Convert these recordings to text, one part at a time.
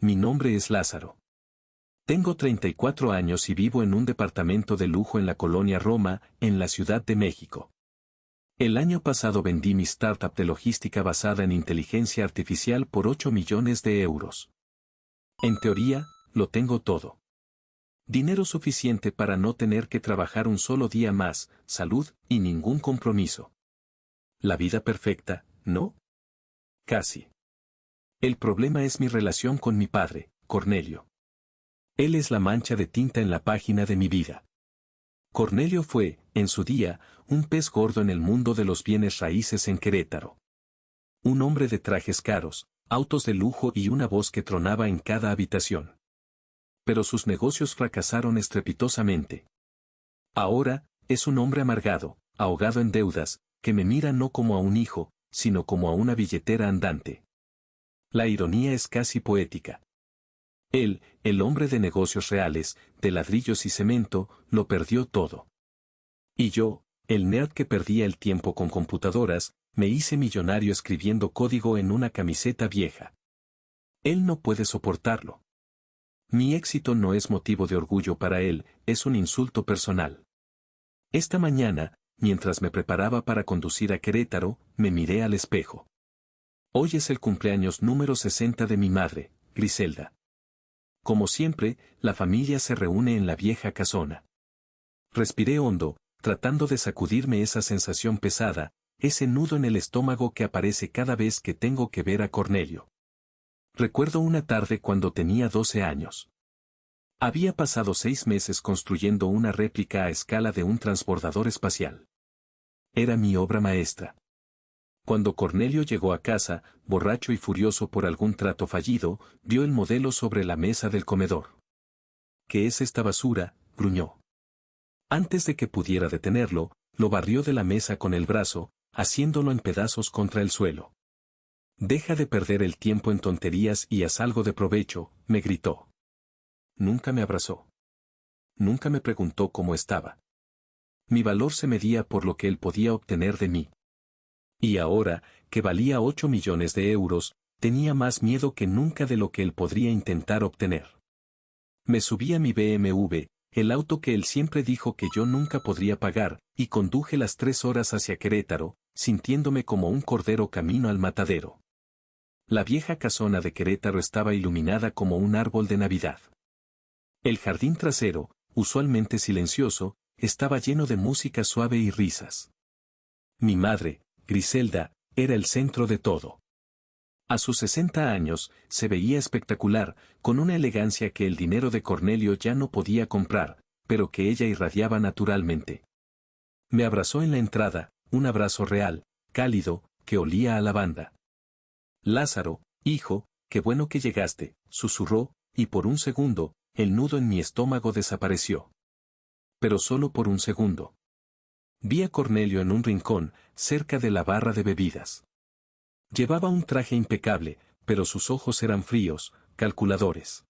mi nombre es Lázaro. Tengo 34 años y vivo en un departamento de lujo en la colonia Roma, en la Ciudad de México. El año pasado vendí mi startup de logística basada en inteligencia artificial por 8 millones de euros. En teoría, lo tengo todo. Dinero suficiente para no tener que trabajar un solo día más, salud y ningún compromiso. La vida perfecta, ¿no? Casi. El problema es mi relación con mi padre, Cornelio. Él es la mancha de tinta en la página de mi vida. Cornelio fue, en su día, un pez gordo en el mundo de los bienes raíces en Querétaro. Un hombre de trajes caros, autos de lujo y una voz que tronaba en cada habitación. Pero sus negocios fracasaron estrepitosamente. Ahora, es un hombre amargado, ahogado en deudas, que me mira no como a un hijo, sino como a una billetera andante. La ironía es casi poética. Él, el hombre de negocios reales, de ladrillos y cemento, lo perdió todo. Y yo, el nerd que perdía el tiempo con computadoras, me hice millonario escribiendo código en una camiseta vieja. Él no puede soportarlo. Mi éxito no es motivo de orgullo para él, es un insulto personal. Esta mañana, mientras me preparaba para conducir a Querétaro, me miré al espejo. Hoy es el cumpleaños número 60 de mi madre, Griselda. Como siempre, la familia se reúne en la vieja casona. Respiré hondo, tratando de sacudirme esa sensación pesada, ese nudo en el estómago que aparece cada vez que tengo que ver a Cornelio. Recuerdo una tarde cuando tenía 12 años. Había pasado 6 meses construyendo una réplica a escala de un transbordador espacial. Era mi obra maestra. Cuando Cornelio llegó a casa, borracho y furioso por algún trato fallido, vio el modelo sobre la mesa del comedor. ¿Qué es esta basura?, gruñó. Antes de que pudiera detenerlo, lo barrió de la mesa con el brazo, haciéndolo en pedazos contra el suelo. Deja de perder el tiempo en tonterías y haz algo de provecho, me gritó. Nunca me abrazó. Nunca me preguntó cómo estaba. Mi valor se medía por lo que él podía obtener de mí. Y ahora, que valía 8 millones de euros, tenía más miedo que nunca de lo que él podría intentar obtener. Me subí a mi BMW, el auto que él siempre dijo que yo nunca podría pagar, y conduje las 3 horas hacia Querétaro, sintiéndome como un cordero camino al matadero. La vieja casona de Querétaro estaba iluminada como un árbol de Navidad. El jardín trasero, usualmente silencioso, estaba lleno de música suave y risas. Mi madre, Griselda, era el centro de todo. A sus 60 años, se veía espectacular, con una elegancia que el dinero de Cornelio ya no podía comprar, pero que ella irradiaba naturalmente. Me abrazó en la entrada, un abrazo real, cálido, que olía a lavanda. Lázaro, hijo, qué bueno que llegaste, susurró, y por un segundo, el nudo en mi estómago desapareció. Pero solo por un segundo. Vi a Cornelio en un rincón, cerca de la barra de bebidas. Llevaba un traje impecable, pero sus ojos eran fríos, calculadores.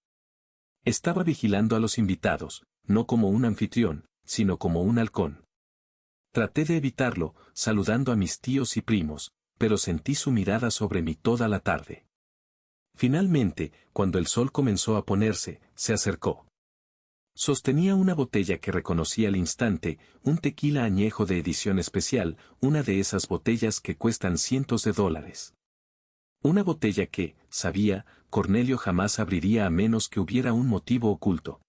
Estaba vigilando a los invitados, no como un anfitrión, sino como un halcón. Traté de evitarlo, saludando a mis tíos y primos, pero sentí su mirada sobre mí toda la tarde. Finalmente, cuando el sol comenzó a ponerse, se acercó. Sostenía una botella que reconocí al instante, un tequila añejo de edición especial, una de esas botellas que cuestan cientos de dólares. Una botella que, sabía, Cornelio jamás abriría a menos que hubiera un motivo oculto.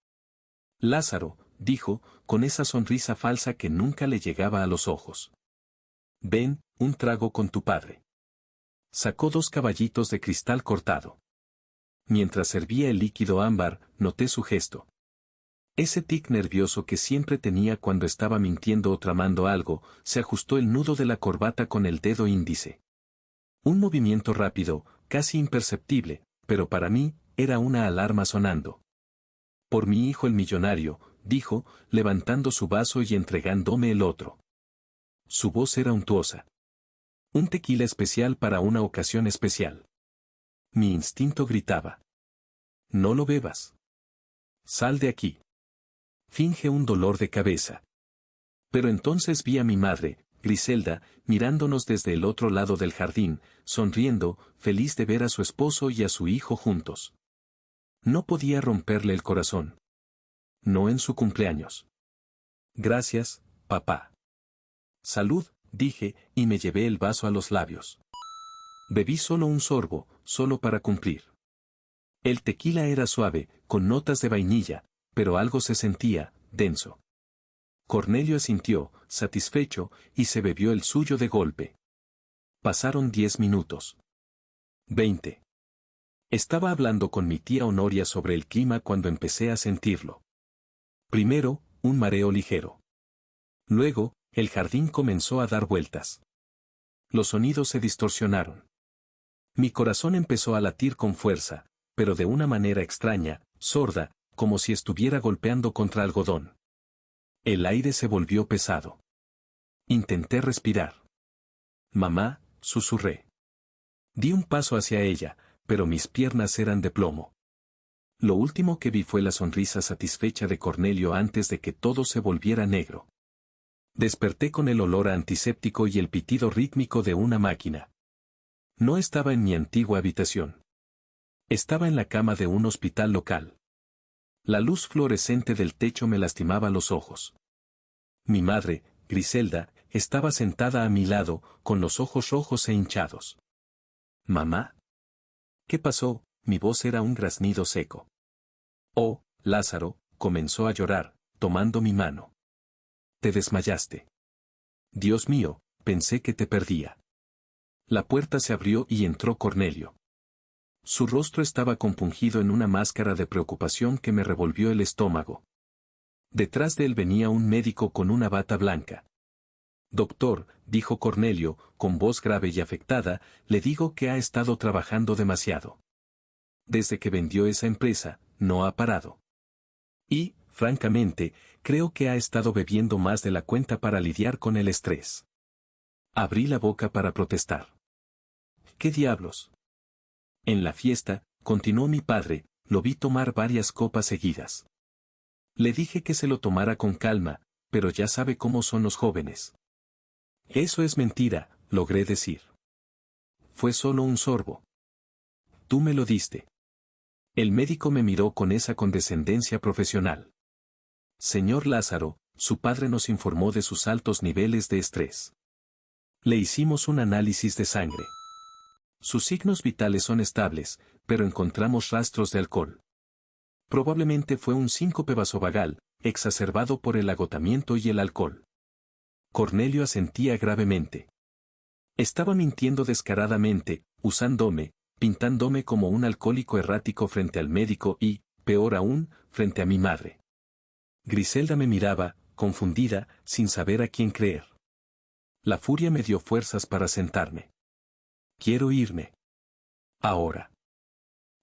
Lázaro, dijo, con esa sonrisa falsa que nunca le llegaba a los ojos. Ven, un trago con tu padre. Sacó 2 caballitos de cristal cortado. Mientras servía el líquido ámbar, noté su gesto. Ese tic nervioso que siempre tenía cuando estaba mintiendo o tramando algo, se ajustó el nudo de la corbata con el dedo índice. Un movimiento rápido, casi imperceptible, pero para mí, era una alarma sonando. Por mi hijo el millonario, dijo, levantando su vaso y entregándome el otro. Su voz era untuosa. Un tequila especial para una ocasión especial. Mi instinto gritaba. No lo bebas. Sal de aquí. Finge un dolor de cabeza. Pero entonces vi a mi madre, Griselda, mirándonos desde el otro lado del jardín, sonriendo, feliz de ver a su esposo y a su hijo juntos. No podía romperle el corazón. No en su cumpleaños. Gracias, papá. Salud, dije, y me llevé el vaso a los labios. Bebí solo un sorbo, solo para cumplir. El tequila era suave, con notas de vainilla, pero algo se sentía, denso. Cornelio asintió, satisfecho, y se bebió el suyo de golpe. Pasaron 10 minutos. 20. Estaba hablando con mi tía Honoria sobre el clima cuando empecé a sentirlo. Primero, un mareo ligero. Luego, el jardín comenzó a dar vueltas. Los sonidos se distorsionaron. Mi corazón empezó a latir con fuerza, pero de una manera extraña, sorda, como si estuviera golpeando contra algodón. El aire se volvió pesado. Intenté respirar. Mamá, susurré. Di un paso hacia ella, pero mis piernas eran de plomo. Lo último que vi fue la sonrisa satisfecha de Cornelio antes de que todo se volviera negro. Desperté con el olor a antiséptico y el pitido rítmico de una máquina. No estaba en mi antigua habitación. Estaba en la cama de un hospital local. La luz fluorescente del techo me lastimaba los ojos. Mi madre, Griselda, estaba sentada a mi lado, con los ojos rojos e hinchados. ¿Mamá? ¿Qué pasó? Mi voz era un graznido seco. Oh, Lázaro, comenzó a llorar, tomando mi mano. Te desmayaste. Dios mío, pensé que te perdía. La puerta se abrió y entró Cornelio. Su rostro estaba compungido en una máscara de preocupación que me revolvió el estómago. Detrás de él venía un médico con una bata blanca. Doctor, dijo Cornelio, con voz grave y afectada, le digo que ha estado trabajando demasiado. Desde que vendió esa empresa, no ha parado. Y, francamente, creo que ha estado bebiendo más de la cuenta para lidiar con el estrés. Abrí la boca para protestar. ¿Qué diablos? En la fiesta, continuó mi padre, lo vi tomar varias copas seguidas. Le dije que se lo tomara con calma, pero ya sabe cómo son los jóvenes. Eso es mentira, logré decir. Fue solo un sorbo. Tú me lo diste. El médico me miró con esa condescendencia profesional. Señor Lázaro, su padre nos informó de sus altos niveles de estrés. Le hicimos un análisis de sangre. Sus signos vitales son estables, pero encontramos rastros de alcohol. Probablemente fue un síncope vasovagal, exacerbado por el agotamiento y el alcohol. Cornelio asentía gravemente. Estaba mintiendo descaradamente, usándome, pintándome como un alcohólico errático frente al médico y, peor aún, frente a mi madre. Griselda me miraba, confundida, sin saber a quién creer. La furia me dio fuerzas para sentarme. Quiero irme. Ahora.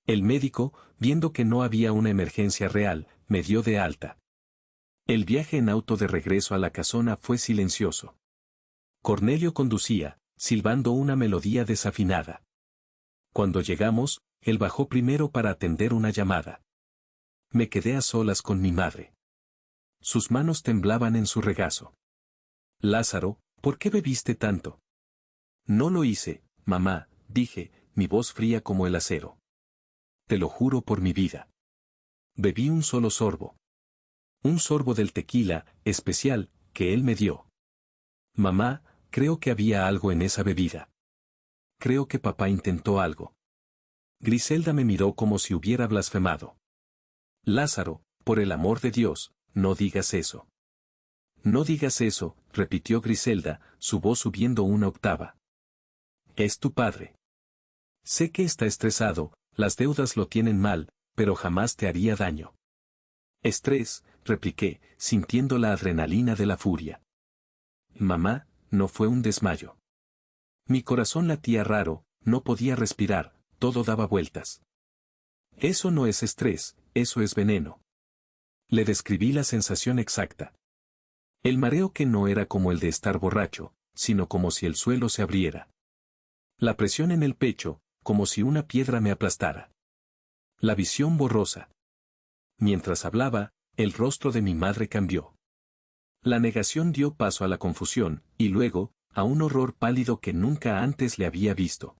El médico, viendo que no había una emergencia real, me dio de alta. El viaje en auto de regreso a la casona fue silencioso. Cornelio conducía, silbando una melodía desafinada. Cuando llegamos, él bajó primero para atender una llamada. Me quedé a solas con mi madre. Sus manos temblaban en su regazo. Lázaro, ¿por qué bebiste tanto? No lo hice, mamá, dije, mi voz fría como el acero. Te lo juro por mi vida. Bebí un solo sorbo. Un sorbo del tequila, especial, que él me dio. Mamá, creo que había algo en esa bebida. Creo que papá intentó algo. Griselda me miró como si hubiera blasfemado. Lázaro, por el amor de Dios, no digas eso. No digas eso, repitió Griselda, su voz subiendo una octava. Es tu padre. Sé que está estresado, las deudas lo tienen mal, pero jamás te haría daño. Estrés, repliqué, sintiendo la adrenalina de la furia. Mamá, no fue un desmayo. Mi corazón latía raro, no podía respirar, todo daba vueltas. Eso no es estrés, eso es veneno. Le describí la sensación exacta. El mareo que no era como el de estar borracho, sino como si el suelo se abriera. La presión en el pecho, como si una piedra me aplastara. La visión borrosa. Mientras hablaba, el rostro de mi madre cambió. La negación dio paso a la confusión, y luego, a un horror pálido que nunca antes le había visto.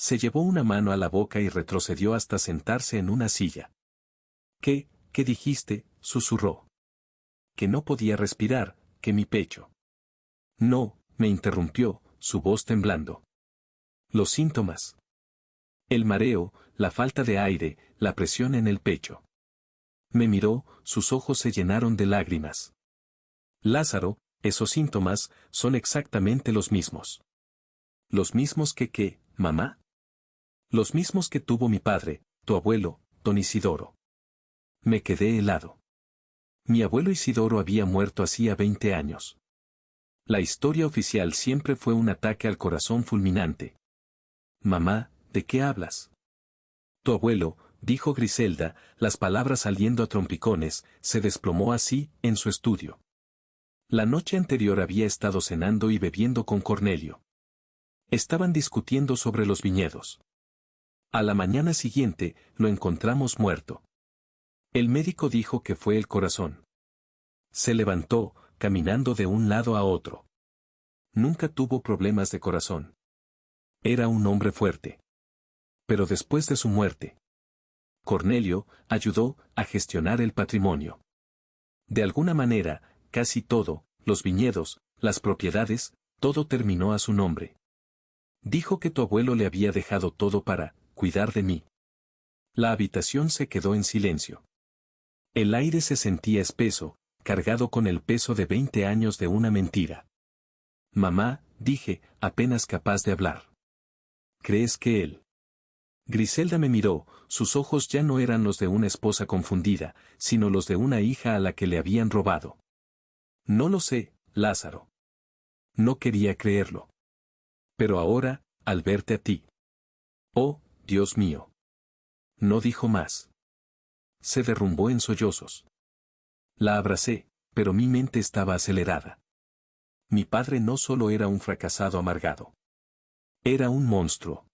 Se llevó una mano a la boca y retrocedió hasta sentarse en una silla. ¿Qué dijiste?, susurró. Que no podía respirar, que mi pecho. No, me interrumpió, su voz temblando. Los síntomas. El mareo, la falta de aire, la presión en el pecho. Me miró, sus ojos se llenaron de lágrimas. Lázaro, esos síntomas son exactamente los mismos. ¿Los mismos que qué, mamá? Los mismos que tuvo mi padre, tu abuelo, don Isidoro. Me quedé helado. Mi abuelo Isidoro había muerto hacía 20 años. La historia oficial siempre fue un ataque al corazón fulminante. Mamá, ¿de qué hablas? Tu abuelo, dijo Griselda, las palabras saliendo a trompicones, se desplomó así, en su estudio. La noche anterior había estado cenando y bebiendo con Cornelio. Estaban discutiendo sobre los viñedos. A la mañana siguiente, lo encontramos muerto. El médico dijo que fue el corazón. Se levantó, caminando de un lado a otro. Nunca tuvo problemas de corazón. Era un hombre fuerte. Pero después de su muerte, Cornelio ayudó a gestionar el patrimonio. De alguna manera, casi todo, los viñedos, las propiedades, todo terminó a su nombre. Dijo que tu abuelo le había dejado todo para cuidar de mí. La habitación se quedó en silencio. El aire se sentía espeso, cargado con el peso de 20 años de una mentira. Mamá, dije, apenas capaz de hablar. ¿Crees que él? Griselda me miró, sus ojos ya no eran los de una esposa confundida, sino los de una hija a la que le habían robado. No lo sé, Lázaro. No quería creerlo. Pero ahora, al verte a ti. Oh, Dios mío. No dijo más. Se derrumbó en sollozos. La abracé, pero mi mente estaba acelerada. Mi padre no solo era un fracasado amargado. Era un monstruo.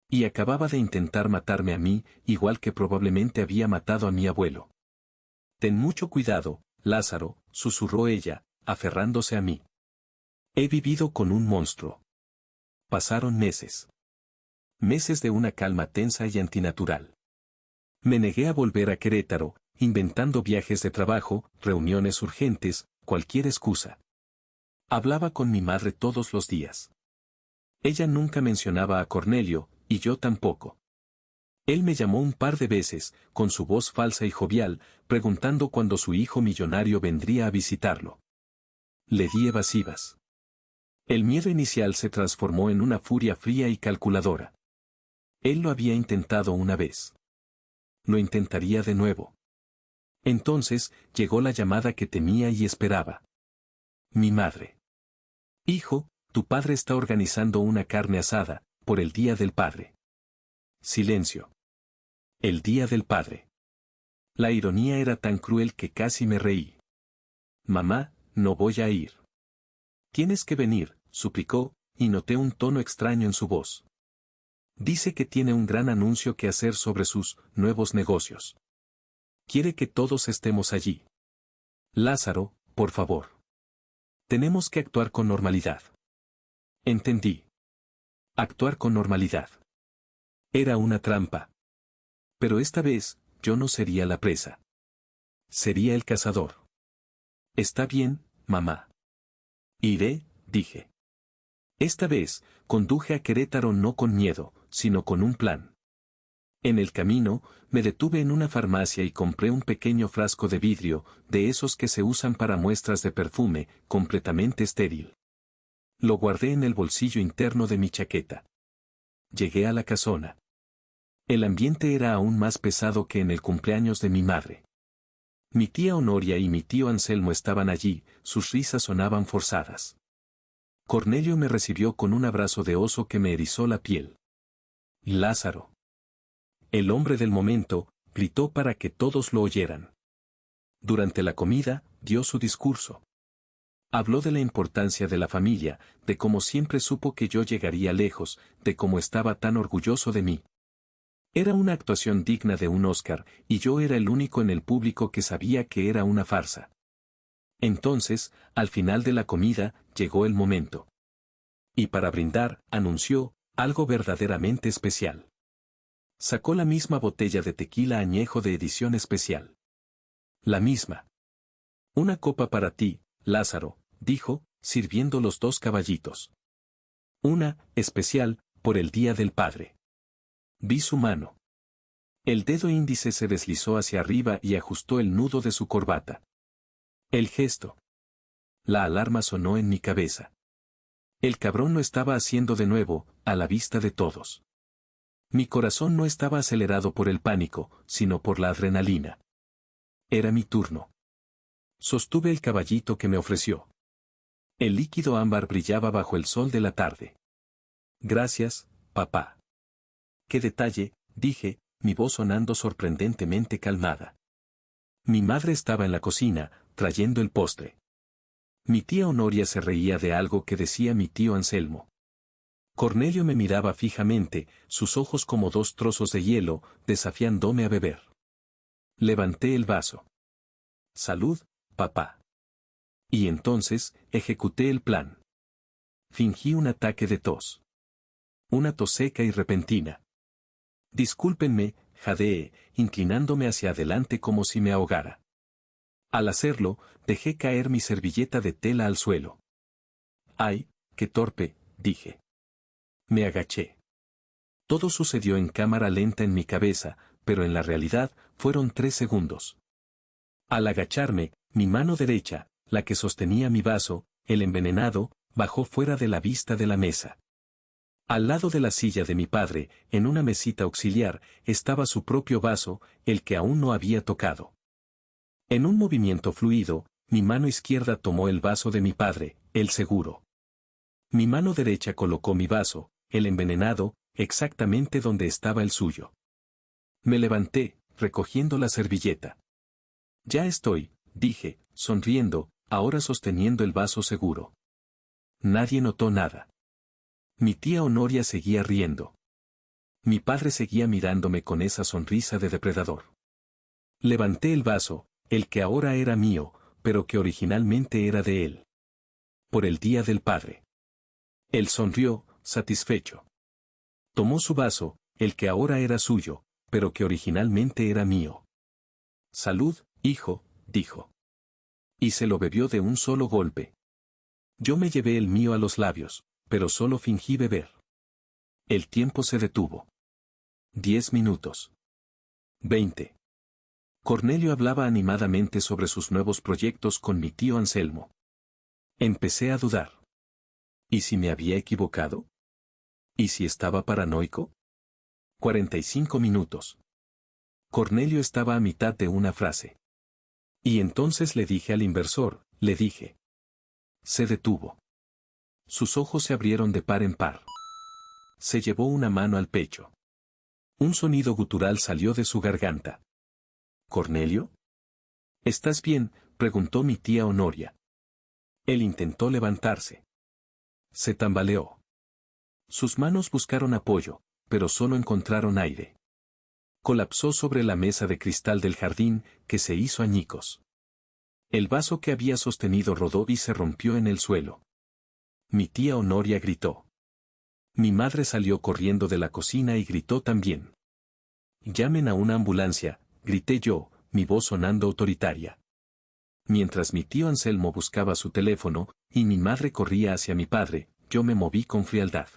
Y acababa de intentar matarme a mí, igual que probablemente había matado a mi abuelo. Ten mucho cuidado, Lázaro, susurró ella, aferrándose a mí. He vivido con un monstruo. Pasaron meses. Meses de una calma tensa y antinatural. Me negué a volver a Querétaro, inventando viajes de trabajo, reuniones urgentes, cualquier excusa. Hablaba con mi madre todos los días. Ella nunca mencionaba a Cornelio, y yo tampoco. Él me llamó un par de veces, con su voz falsa y jovial, preguntando cuándo su hijo millonario vendría a visitarlo. Le di evasivas. El miedo inicial se transformó en una furia fría y calculadora. Él lo había intentado una vez. Lo intentaría de nuevo. Entonces, llegó la llamada que temía y esperaba. Mi madre. Hijo, tu padre está organizando una carne asada, por el Día del Padre. Silencio. El Día del Padre. La ironía era tan cruel que casi me reí. Mamá, no voy a ir. Tienes que venir, suplicó, y noté un tono extraño en su voz. Dice que tiene un gran anuncio que hacer sobre sus nuevos negocios. Quiere que todos estemos allí. Lázaro, por favor. Tenemos que actuar con normalidad. Entendí. Actuar con normalidad. Era una trampa. Pero esta vez, yo no sería la presa. Sería el cazador. Está bien, mamá. Iré, dije. Esta vez, conduje a Querétaro no con miedo, sino con un plan. En el camino, me detuve en una farmacia y compré un pequeño frasco de vidrio, de esos que se usan para muestras de perfume, completamente estéril. Lo guardé en el bolsillo interno de mi chaqueta. Llegué a la casona. El ambiente era aún más pesado que en el cumpleaños de mi madre. Mi tía Honoria y mi tío Anselmo estaban allí, sus risas sonaban forzadas. Cornelio me recibió con un abrazo de oso que me erizó la piel. Lázaro. El hombre del momento, gritó para que todos lo oyeran. Durante la comida, dio su discurso. Habló de la importancia de la familia, de cómo siempre supo que yo llegaría lejos, de cómo estaba tan orgulloso de mí. Era una actuación digna de un Oscar, y yo era el único en el público que sabía que era una farsa. Entonces, al final de la comida, llegó el momento. Y para brindar, anunció, Algo verdaderamente especial. Sacó la misma botella de tequila añejo de edición especial. La misma. Una copa para ti, Lázaro, dijo, sirviendo los 2 caballitos. Una, especial, por el Día del Padre. Vi su mano. El dedo índice se deslizó hacia arriba y ajustó el nudo de su corbata. El gesto. La alarma sonó en mi cabeza. El cabrón lo estaba haciendo de nuevo, a la vista de todos. Mi corazón no estaba acelerado por el pánico, sino por la adrenalina. Era mi turno. Sostuve el caballito que me ofreció. El líquido ámbar brillaba bajo el sol de la tarde. Gracias, papá. Qué detalle, dije, mi voz sonando sorprendentemente calmada. Mi madre estaba en la cocina, trayendo el postre. Mi tía Honoria se reía de algo que decía mi tío Anselmo. Cornelio me miraba fijamente, sus ojos como 2 trozos de hielo, desafiándome a beber. Levanté el vaso. Salud, papá. Y entonces, ejecuté el plan. Fingí un ataque de tos. Una tos seca y repentina. Discúlpenme, jadeé, inclinándome hacia adelante como si me ahogara. Al hacerlo, dejé caer mi servilleta de tela al suelo. ¡Ay, qué torpe!, dije. Me agaché. Todo sucedió en cámara lenta en mi cabeza, pero en la realidad, fueron 3 segundos. Al agacharme, mi mano derecha, la que sostenía mi vaso, el envenenado, bajó fuera de la vista de la mesa. Al lado de la silla de mi padre, en una mesita auxiliar, estaba su propio vaso, el que aún no había tocado. En un movimiento fluido, mi mano izquierda tomó el vaso de mi padre, el seguro. Mi mano derecha colocó mi vaso, el envenenado, exactamente donde estaba el suyo. Me levanté, recogiendo la servilleta. Ya estoy, dije, sonriendo, ahora sosteniendo el vaso seguro. Nadie notó nada. Mi tía Honoria seguía riendo. Mi padre seguía mirándome con esa sonrisa de depredador. Levanté el vaso, el que ahora era mío, pero que originalmente era de él. Por el Día del Padre. Él sonrió, satisfecho. Tomó su vaso, el que ahora era suyo, pero que originalmente era mío. Salud, hijo, dijo. Y se lo bebió de un solo golpe. Yo me llevé el mío a los labios, pero solo fingí beber. El tiempo se detuvo. 10 minutos. 20. Cornelio hablaba animadamente sobre sus nuevos proyectos con mi tío Anselmo. Empecé a dudar. ¿Y si me había equivocado? ¿Y si estaba paranoico? 45 minutos. Cornelio estaba a mitad de una frase. Y entonces le dije al inversor, le dije. Se detuvo. Sus ojos se abrieron de par en par. Se llevó una mano al pecho. Un sonido gutural salió de su garganta. ¿Cornelio? ¿Estás bien?, preguntó mi tía Honoria. Él intentó levantarse. Se tambaleó. Sus manos buscaron apoyo, pero solo encontraron aire. Colapsó sobre la mesa de cristal del jardín, que se hizo añicos. El vaso que había sostenido rodó y se rompió en el suelo. Mi tía Honoria gritó. Mi madre salió corriendo de la cocina y gritó también. Llamen a una ambulancia, grité yo, mi voz sonando autoritaria. Mientras mi tío Anselmo buscaba su teléfono, y mi madre corría hacia mi padre, yo me moví con frialdad.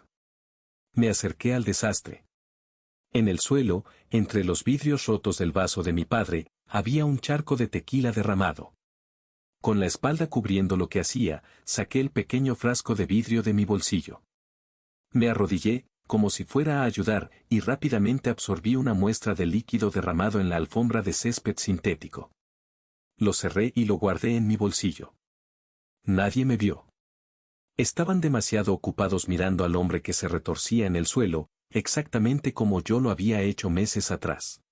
Me acerqué al desastre. En el suelo, entre los vidrios rotos del vaso de mi padre, había un charco de tequila derramado. Con la espalda cubriendo lo que hacía, saqué el pequeño frasco de vidrio de mi bolsillo. Me arrodillé, como si fuera a ayudar, y rápidamente absorbí una muestra de líquido derramado en la alfombra de césped sintético. Lo cerré y lo guardé en mi bolsillo. Nadie me vio. Estaban demasiado ocupados mirando al hombre que se retorcía en el suelo, exactamente como yo lo había hecho meses atrás.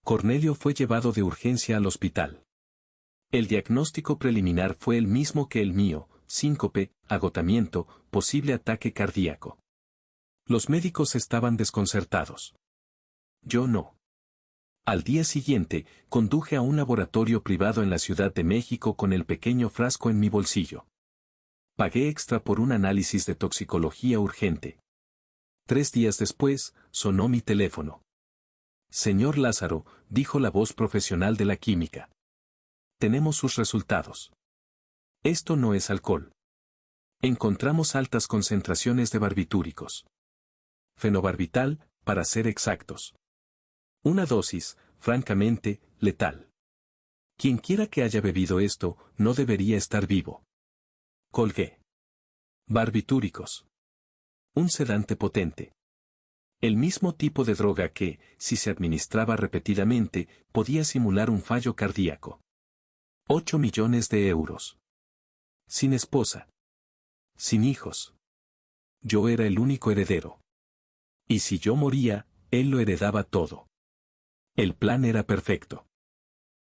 Cornelio fue llevado de urgencia al hospital. El diagnóstico preliminar fue el mismo que el mío: síncope, agotamiento, posible ataque cardíaco. Los médicos estaban desconcertados. Yo no. Al día siguiente, conduje a un laboratorio privado en la Ciudad de México con el pequeño frasco en mi bolsillo. Pagué extra por un análisis de toxicología urgente. 3 días después, sonó mi teléfono. Señor Lázaro, dijo la voz profesional de la química. Tenemos sus resultados. Esto no es alcohol. Encontramos altas concentraciones de barbitúricos. Fenobarbital, para ser exactos. Una dosis, francamente, letal. Quienquiera que haya bebido esto, no debería estar vivo. Colgué. Barbitúricos. Un sedante potente. El mismo tipo de droga que, si se administraba repetidamente, podía simular un fallo cardíaco. 8 millones de euros. Sin esposa. Sin hijos. Yo era el único heredero. Y si yo moría, él lo heredaba todo. El plan era perfecto.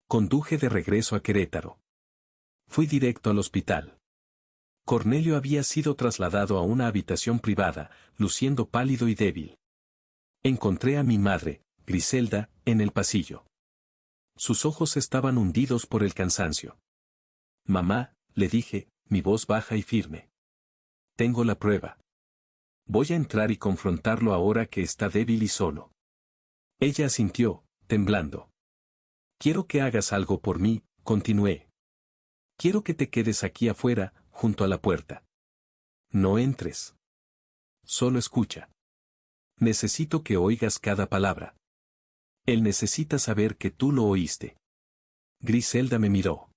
Conduje de regreso a Querétaro. Fui directo al hospital. Cornelio había sido trasladado a una habitación privada, luciendo pálido y débil. Encontré a mi madre, Griselda, en el pasillo. Sus ojos estaban hundidos por el cansancio. Mamá, le dije, mi voz baja y firme. Tengo la prueba. Voy a entrar y confrontarlo ahora que está débil y solo. Ella asintió, temblando. Quiero que hagas algo por mí, continué. Quiero que te quedes aquí afuera, junto a la puerta. No entres. Solo escucha. Necesito que oigas cada palabra. Él necesita saber que tú lo oíste. Griselda me miró.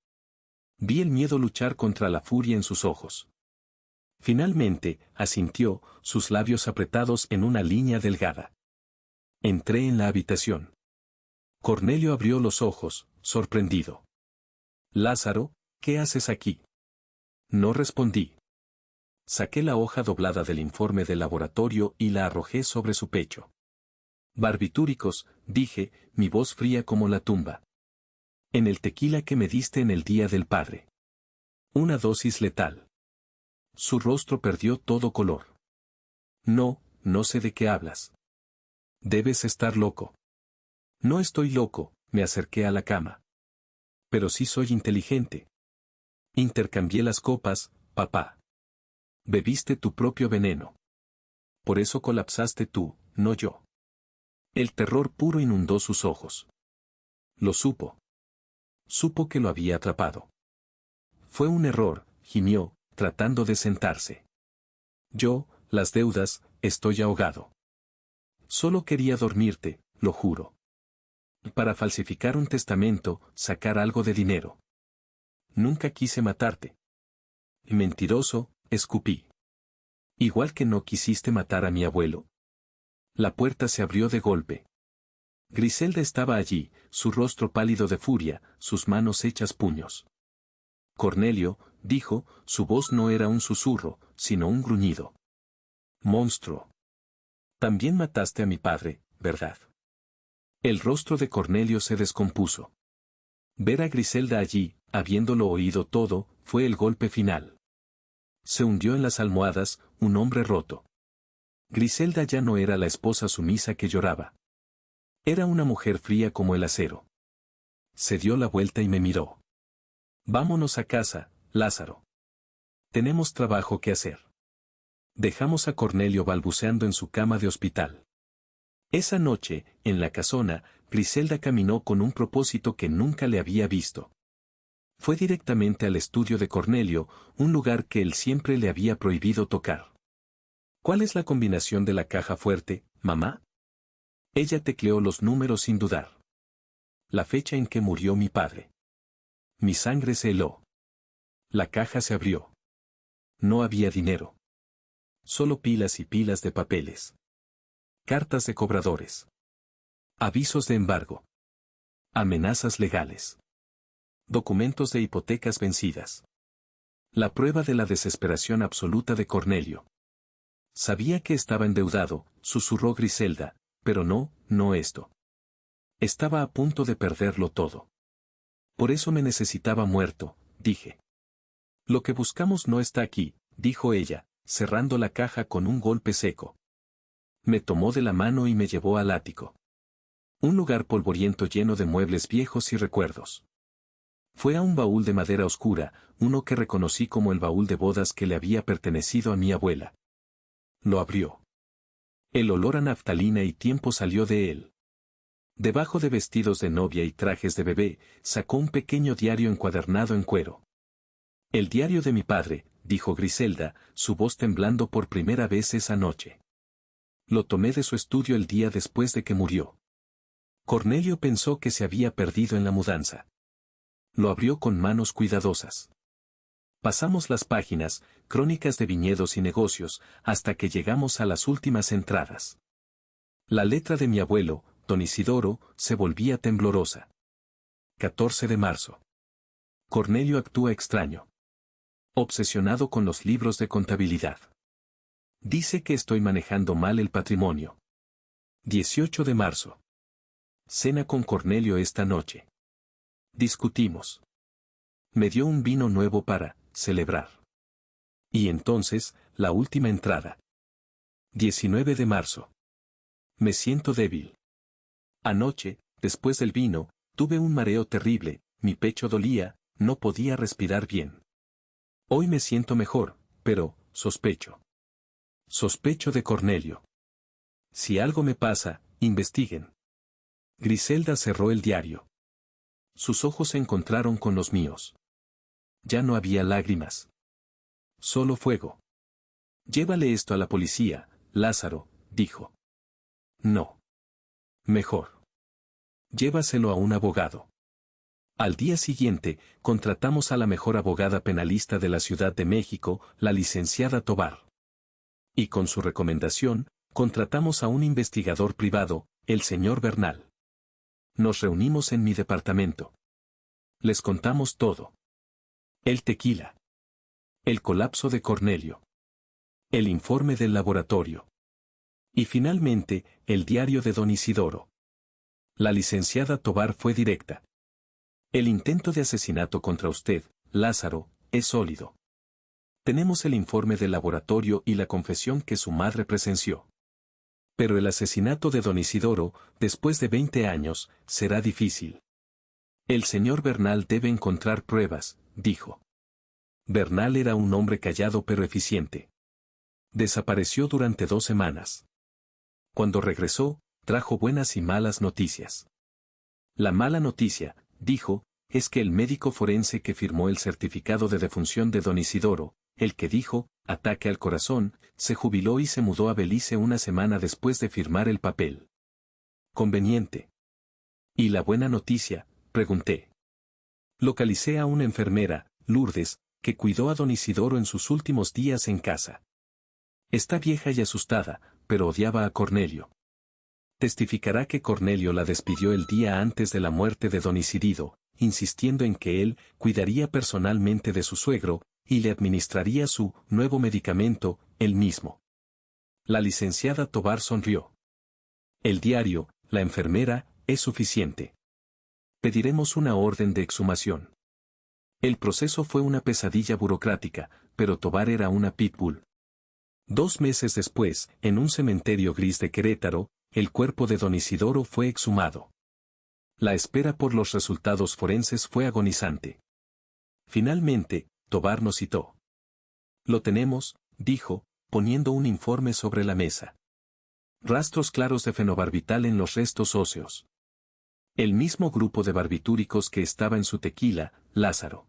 Vi el miedo luchar contra la furia en sus ojos. Finalmente, asintió, sus labios apretados en una línea delgada. Entré en la habitación. Cornelio abrió los ojos, sorprendido. Lázaro, ¿qué haces aquí? No respondí. Saqué la hoja doblada del informe del laboratorio y la arrojé sobre su pecho. Barbitúricos, dije, mi voz fría como la tumba. En el tequila que me diste en el Día del Padre. Una dosis letal. Su rostro perdió todo color. No, no sé de qué hablas. Debes estar loco. No estoy loco, me acerqué a la cama. Pero sí soy inteligente. Intercambié las copas, papá. Bebiste tu propio veneno. Por eso colapsaste tú, no yo. El terror puro inundó sus ojos. Lo supo. Supo que lo había atrapado. Fue un error, gimió, tratando de sentarse. Yo, las deudas, estoy ahogado. Solo quería dormirte, lo juro. Para falsificar un testamento, sacar algo de dinero. Nunca quise matarte. Mentiroso, escupí. Igual que no quisiste matar a mi abuelo. La puerta se abrió de golpe. Griselda estaba allí, su rostro pálido de furia, sus manos hechas puños. Cornelio, dijo, su voz no era un susurro, sino un gruñido. Monstruo. También mataste a mi padre, ¿verdad? El rostro de Cornelio se descompuso. Ver a Griselda allí, habiéndolo oído todo, fue el golpe final. Se hundió en las almohadas, un hombre roto. Griselda ya no era la esposa sumisa que lloraba. Era una mujer fría como el acero. Se dio la vuelta y me miró. Vámonos a casa, Lázaro. Tenemos trabajo que hacer. Dejamos a Cornelio balbuceando en su cama de hospital. Esa noche, en la casona, Griselda caminó con un propósito que nunca le había visto. Fue directamente al estudio de Cornelio, un lugar que él siempre le había prohibido tocar. ¿Cuál es la combinación de la caja fuerte, mamá? Ella tecleó los números sin dudar. La fecha en que murió mi padre. Mi sangre se heló. La caja se abrió. No había dinero. Solo pilas y pilas de papeles. Cartas de cobradores. Avisos de embargo. Amenazas legales. Documentos de hipotecas vencidas. La prueba de la desesperación absoluta de Cornelio. Sabía que estaba endeudado, susurró Griselda, pero no esto. Estaba a punto de perderlo todo. Por eso me necesitaba muerto, dije. Lo que buscamos no está aquí, dijo ella, cerrando la caja con un golpe seco. Me tomó de la mano y me llevó al ático. Un lugar polvoriento lleno de muebles viejos y recuerdos. Fue a un baúl de madera oscura, uno que reconocí como el baúl de bodas que le había pertenecido a mi abuela. Lo abrió. El olor a naftalina y tiempo salió de él. Debajo de vestidos de novia y trajes de bebé, sacó un pequeño diario encuadernado en cuero. El diario de mi padre, dijo Griselda, su voz temblando por primera vez esa noche. Lo tomé de su estudio el día después de que murió. Cornelio pensó que se había perdido en la mudanza. Lo abrió con manos cuidadosas. Pasamos las páginas, crónicas de viñedos y negocios, hasta que llegamos a las últimas entradas. La letra de mi abuelo, don Isidoro, se volvía temblorosa. 14 de marzo. Cornelio actúa extraño. Obsesionado con los libros de contabilidad. Dice que estoy manejando mal el patrimonio. 18 de marzo. Cena con Cornelio esta noche. Discutimos. Me dio un vino nuevo para celebrar. Y entonces, la última entrada. 19 de marzo. Me siento débil. Anoche, después del vino, tuve un mareo terrible, mi pecho dolía, no podía respirar bien. Hoy me siento mejor, pero, sospecho. Sospecho de Cornelio. Si algo me pasa, investiguen. Griselda cerró el diario. Sus ojos se encontraron con los míos. Ya no había lágrimas. Solo fuego. Llévale esto a la policía, Lázaro, dijo. No. Mejor. Llévaselo a un abogado. Al día siguiente, contratamos a la mejor abogada penalista de la Ciudad de México, la licenciada Tovar. Y con su recomendación, contratamos a un investigador privado, el señor Bernal. Nos reunimos en mi departamento. Les contamos todo. El tequila. El colapso de Cornelio. El informe del laboratorio. Y finalmente, el diario de don Isidoro. La licenciada Tovar fue directa. El intento de asesinato contra usted, Lázaro, es sólido. Tenemos el informe del laboratorio y la confesión que su madre presenció. Pero el asesinato de don Isidoro, después de 20 años, será difícil. El señor Bernal debe encontrar pruebas, dijo. Bernal era un hombre callado pero eficiente. Desapareció durante 2 semanas. Cuando regresó, trajo buenas y malas noticias. La mala noticia, dijo, es que el médico forense que firmó el certificado de defunción de don Isidoro, el que dijo, ataque al corazón, se jubiló y se mudó a Belice una semana después de firmar el papel. Conveniente. ¿Y la buena noticia?, pregunté. Localicé a una enfermera, Lourdes, que cuidó a don Isidoro en sus últimos días en casa. Está vieja y asustada, pero odiaba a Cornelio. Testificará que Cornelio la despidió el día antes de la muerte de don Isidoro, insistiendo en que él cuidaría personalmente de su suegro, y le administraría su nuevo medicamento, él mismo. La licenciada Tovar sonrió. El diario, la enfermera, es suficiente. Pediremos una orden de exhumación. El proceso fue una pesadilla burocrática, pero Tovar era una pitbull. 2 meses después, en un cementerio gris de Querétaro, el cuerpo de don Isidoro fue exhumado. La espera por los resultados forenses fue agonizante. Finalmente, Tovar nos citó. Lo tenemos, dijo, poniendo un informe sobre la mesa. Rastros claros de fenobarbital en los restos óseos. El mismo grupo de barbitúricos que estaba en su tequila, Lázaro.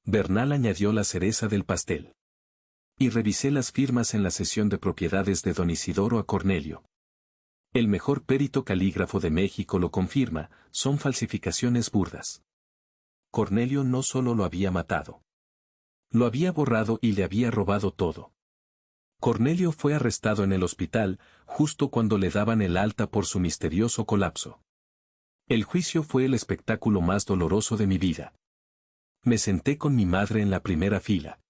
Bernal añadió la cereza del pastel. Y revisé las firmas en la cesión de propiedades de don Isidoro a Cornelio. El mejor perito calígrafo de México lo confirma, son falsificaciones burdas. Cornelio no solo lo había matado. Lo había borrado y le había robado todo. Cornelio fue arrestado en el hospital, justo cuando le daban el alta por su misterioso colapso. El juicio fue el espectáculo más doloroso de mi vida. Me senté con mi madre en la primera fila.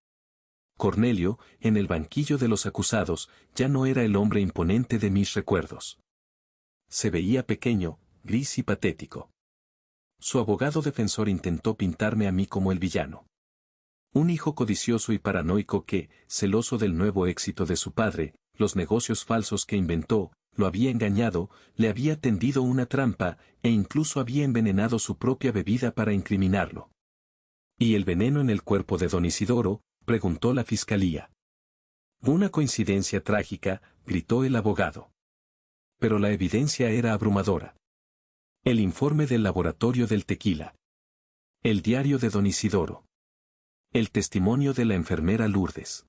Cornelio, en el banquillo de los acusados, ya no era el hombre imponente de mis recuerdos. Se veía pequeño, gris y patético. Su abogado defensor intentó pintarme a mí como el villano. Un hijo codicioso y paranoico que, celoso del nuevo éxito de su padre, los negocios falsos que inventó, lo había engañado, le había tendido una trampa, e incluso había envenenado su propia bebida para incriminarlo. ¿Y el veneno en el cuerpo de don Isidoro?, preguntó la fiscalía. Una coincidencia trágica, gritó el abogado. Pero la evidencia era abrumadora. El informe del laboratorio del tequila. El diario de don Isidoro. El testimonio de la enfermera Lourdes.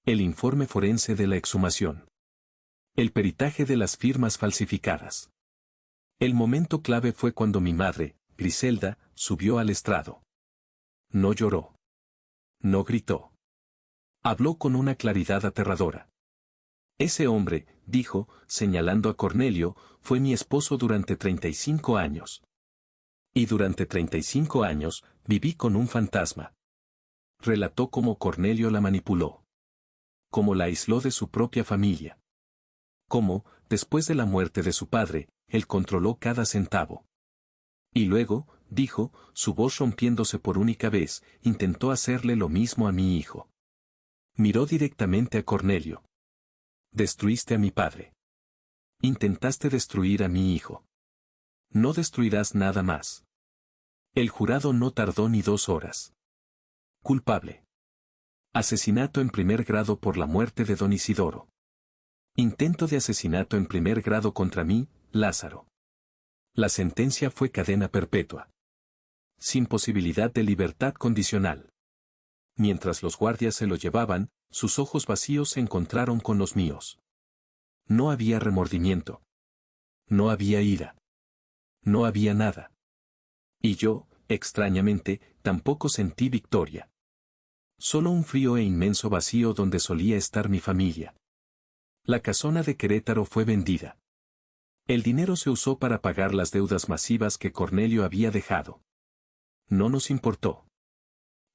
El informe forense de la exhumación. El peritaje de las firmas falsificadas. El momento clave fue cuando mi madre, Griselda, subió al estrado. No lloró. No gritó. Habló con una claridad aterradora. Ese hombre, dijo, señalando a Cornelio, fue mi esposo durante 35 años. Y durante 35 años, viví con un fantasma. Relató cómo Cornelio la manipuló. Cómo la aisló de su propia familia. Cómo, después de la muerte de su padre, él controló cada centavo. Y luego, dijo, su voz rompiéndose por única vez, intentó hacerle lo mismo a mi hijo. Miró directamente a Cornelio. Destruiste a mi padre. Intentaste destruir a mi hijo. No destruirás nada más. El jurado no tardó ni 2 horas. Culpable. Asesinato en primer grado por la muerte de don Isidoro. Intento de asesinato en primer grado contra mí, Lázaro. La sentencia fue cadena perpetua. Sin posibilidad de libertad condicional. Mientras los guardias se lo llevaban, sus ojos vacíos se encontraron con los míos. No había remordimiento. No había ira. No había nada. Y yo, extrañamente, tampoco sentí victoria. Solo un frío e inmenso vacío donde solía estar mi familia. La casona de Querétaro fue vendida. El dinero se usó para pagar las deudas masivas que Cornelio había dejado. No nos importó.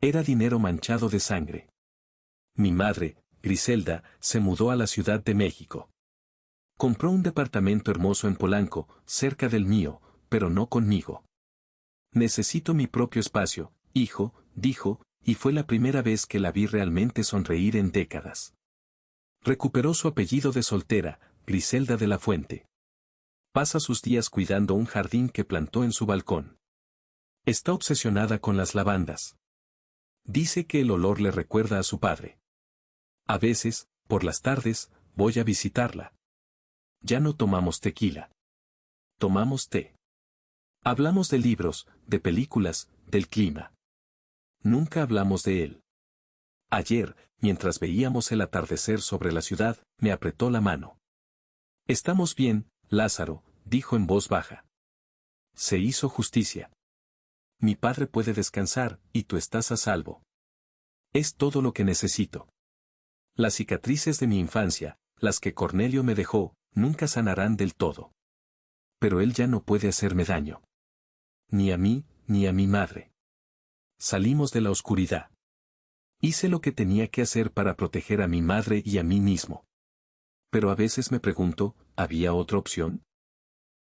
Era dinero manchado de sangre. Mi madre, Griselda, se mudó a la Ciudad de México. Compró un departamento hermoso en Polanco, cerca del mío, pero no conmigo. Necesito mi propio espacio, hijo, dijo, y fue la primera vez que la vi realmente sonreír en décadas. Recuperó su apellido de soltera, Griselda de la Fuente. Pasa sus días cuidando un jardín que plantó en su balcón. Está obsesionada con las lavandas. Dice que el olor le recuerda a su padre. A veces, por las tardes, voy a visitarla. Ya no tomamos tequila. Tomamos té. Hablamos de libros, de películas, del clima. Nunca hablamos de él. Ayer, mientras veíamos el atardecer sobre la ciudad, me apretó la mano. Estamos bien, Lázaro, dijo en voz baja. Se hizo justicia. Mi padre puede descansar, y tú estás a salvo. Es todo lo que necesito. Las cicatrices de mi infancia, las que Cornelio me dejó, nunca sanarán del todo. Pero él ya no puede hacerme daño. Ni a mí, ni a mi madre. Salimos de la oscuridad. Hice lo que tenía que hacer para proteger a mi madre y a mí mismo. Pero a veces me pregunto, ¿había otra opción?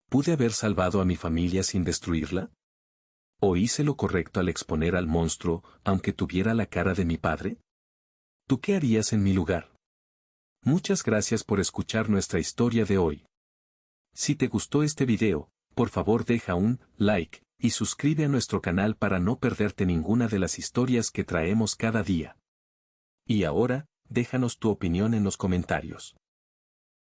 ¿Pude haber salvado a mi familia sin destruirla? ¿O hice lo correcto al exponer al monstruo, aunque tuviera la cara de mi padre? ¿Tú qué harías en mi lugar? Muchas gracias por escuchar nuestra historia de hoy. Si te gustó este video, por favor deja un like y suscribe a nuestro canal para no perderte ninguna de las historias que traemos cada día. Y ahora, déjanos tu opinión en los comentarios.